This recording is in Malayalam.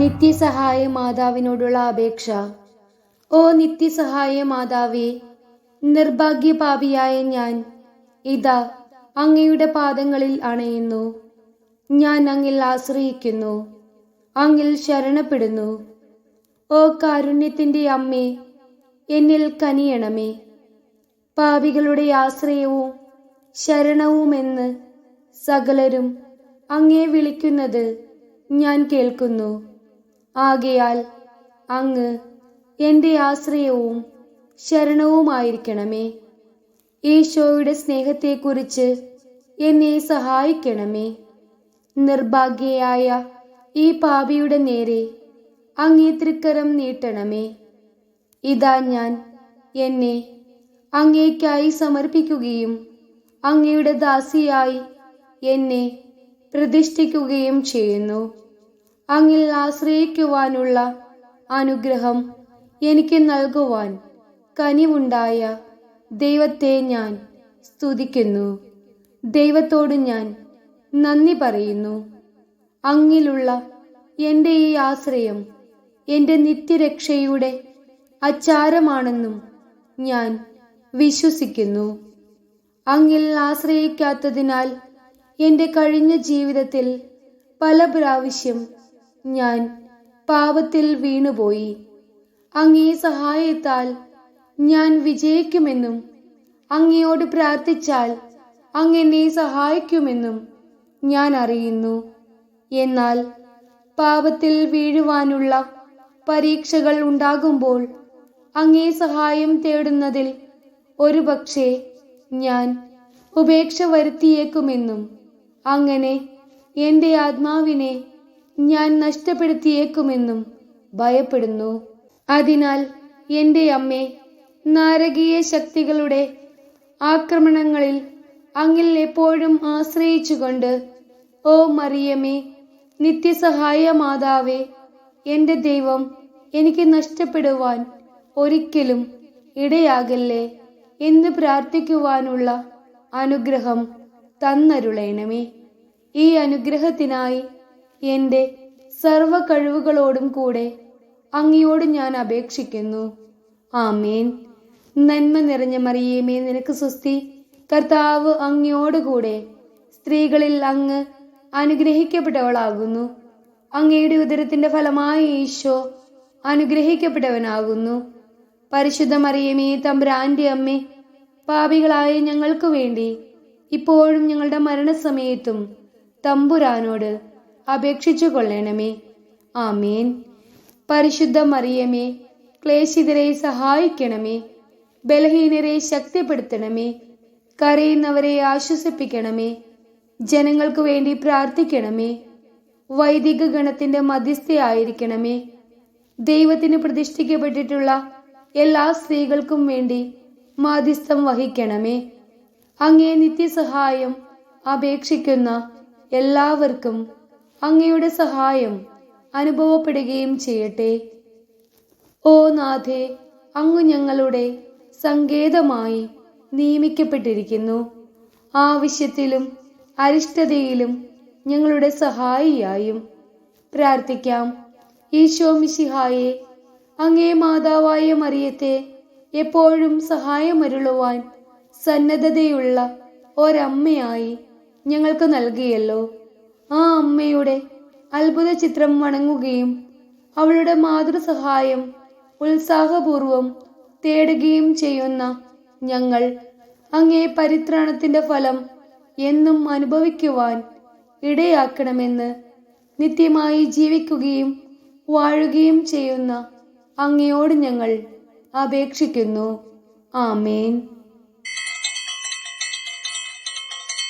നിത്യസഹായ മാതാവിനോടുള്ള അപേക്ഷ. ഓ നിത്യസഹായ മാതാവേ, നിർഭാഗ്യപാപിയായ ഞാൻ ഇതാ അങ്ങയുടെ പാദങ്ങളിൽ അണയുന്നു. ഞാൻ അങ്ങിൽ ആശ്രയിക്കുന്നു, അങ്ങിൽ ശരണപ്പെടുന്നു. ഓ കാരുണ്യത്തിൻ്റെ അമ്മേ, എന്നിൽ കനിയണമേ. പാപികളുടെ ആശ്രയവും ശരണവുമെന്ന് സകലരും അങ്ങേ വിളിക്കുന്നത് ഞാൻ കേൾക്കുന്നു. ആകയാൽ അങ്ങ് എൻ്റെ ആശ്രയവും ശരണവുമായിരിക്കണമേ. ഈശോയുടെ സ്നേഹത്തെക്കുറിച്ച് എന്നെ സഹായിക്കണമേ. നിർഭാഗ്യയായ ഈ പാപിയുടെ നേരെ അങ്ങേ തൃക്കരം നീട്ടണമേ. ഇതാ ഞാൻ എന്നെ അങ്ങേയ്ക്കായി സമർപ്പിക്കുകയും അങ്ങയുടെ ദാസിയായി എന്നെ പ്രതിഷ്ഠിക്കുകയും ചെയ്യുന്നു. അങ്ങിൽ ആശ്രയിക്കുവാനുള്ള അനുഗ്രഹം എനിക്ക് നൽകുവാൻ കനിവുണ്ടായ ദൈവത്തെ ഞാൻ സ്തുതിക്കുന്നു. ദൈവത്തോട് ഞാൻ നന്ദി പറയുന്നു. അങ്ങിലുള്ള എൻ്റെ ഈ ആശ്രയം എൻ്റെ നിത്യരക്ഷയുടെ അച്ചാരമാണെന്നും ഞാൻ വിശ്വസിക്കുന്നു. അങ്ങിൽ ആശ്രയിക്കാത്തതിനാൽ എൻ്റെ കഴിഞ്ഞ ജീവിതത്തിൽ പല പ്രാവശ്യം ഞാൻ പാപത്തിൽ വീണുപോയി. അങ്ങേ സഹായത്താൽ ഞാൻ വിജയിക്കുമെന്നും അങ്ങയോട് പ്രാർത്ഥിച്ചാൽ അങ്ങെന്നെ സഹായിക്കുമെന്നും ഞാൻ അറിയുന്നു. എന്നാൽ പാപത്തിൽ വീഴുവാനുള്ള പരീക്ഷകൾ ഉണ്ടാകുമ്പോൾ അങ്ങേ സഹായം തേടുന്നതിൽ ഒരുപക്ഷെ ഞാൻ ഉപേക്ഷ വരുത്തിയേക്കുമെന്നും അങ്ങനെ എൻ്റെ ആത്മാവിനെ ഞാൻ നഷ്ടപ്പെടുത്തിയേക്കുമെന്നും ഭയപ്പെടുന്നു. അതിനാൽ എൻ്റെ അമ്മേ, നാരകീയ ശക്തികളുടെ ആക്രമണങ്ങളിൽ അങ്ങിൽ എപ്പോഴും ആശ്രയിച്ചുകൊണ്ട്, ഓ മറിയമേ, നിത്യസഹായ മാതാവേ, എൻ്റെ ദൈവം എനിക്ക് നഷ്ടപ്പെടുവാൻ ഒരിക്കലും ഇടയാകല്ലേ എന്ന് പ്രാർത്ഥിക്കുവാനുള്ള അനുഗ്രഹം തന്നരുളേണമേ. ഈ അനുഗ്രഹത്തിനായി എൻ്റെ സർവ കഴിവുകളോടും കൂടെ അങ്ങയോട് ഞാൻ അപേക്ഷിക്കുന്നു. ആമേൻ. നന്മ നിറഞ്ഞ മറിയമേ, നിനക്ക് സ്വസ്തി. കർത്താവ് അങ്ങയോടുകൂടെ സ്ത്രീകളിൽ അങ്ങ് അനുഗ്രഹിക്കപ്പെട്ടവളാകുന്നു. അങ്ങയുടെ ഉദരത്തിൻ്റെ ഫലമായ ഈശോ അനുഗ്രഹിക്കപ്പെട്ടവനാകുന്നു. പരിശുദ്ധ മറിയമേ, തമ്പുരാന്റെ അമ്മേ, പാപികളായ ഞങ്ങൾക്ക് വേണ്ടി ഇപ്പോഴും ഞങ്ങളുടെ മരണസമയത്തും തമ്പുരാനോട് അപേക്ഷിച്ചു കൊള്ളണമേ. ആമേൻ. പരിശുദ്ധ മറിയമേ, ക്ലേശിതരെ സഹായിക്കണമേ. ബലഹീനരെ ശക്തിപ്പെടുത്തണമേ. കരയുന്നവരെ ആശ്വസിപ്പിക്കണമേ. ജനങ്ങൾക്ക് വേണ്ടി പ്രാർത്ഥിക്കണമേ. വൈദിക ഗണത്തിന്റെ മധ്യസ്ഥയായിരിക്കണമേ. ദൈവത്തിന് പ്രതിഷ്ഠിക്കപ്പെട്ടിട്ടുള്ള എല്ലാ സ്ത്രീകൾക്കും വേണ്ടി മാധ്യസ്ഥം വഹിക്കണമേ. അങ്ങേ നിത്യസഹായം അപേക്ഷിക്കുന്ന എല്ലാവർക്കും അങ്ങയുടെ സഹായം അനുഭവപ്പെടുകയും ചെയ്യട്ടെ. ഓ നാഥേ, അങ്ങ് ഞങ്ങളുടെ സങ്കേതമായി നിയമിക്കപ്പെട്ടിരിക്കുന്നു. ആവശ്യത്തിലും അരിഷ്ടതയിലും ഞങ്ങളുടെ സഹായിയായും പ്രാർത്ഥിക്കാം. ഈശോ മിശിഹായെ, അങ്ങേ മാതാവായ മറിയത്തെ എപ്പോഴും സഹായമരുളുവാൻ സന്നദ്ധതയുള്ള ഒരമ്മയായി ഞങ്ങൾക്ക് നൽകിയല്ലോ. ആ അമ്മയുടെ അത്ഭുത ചിത്രം വണങ്ങുകയും അവളുടെ മാതൃസഹായം ഉത്സാഹപൂർവം തേടുകയും ചെയ്യുന്ന ഞങ്ങൾ അങ്ങേ പരിത്രാണത്തിന്റെ ഫലം എന്നും അനുഭവിക്കുവാൻ ഇടയാക്കണമെന്ന് നിത്യമായി ജീവിക്കുകയും വാഴുകയും ചെയ്യുന്ന അങ്ങയോട് ഞങ്ങൾ അപേക്ഷിക്കുന്നു. ആമേൻ.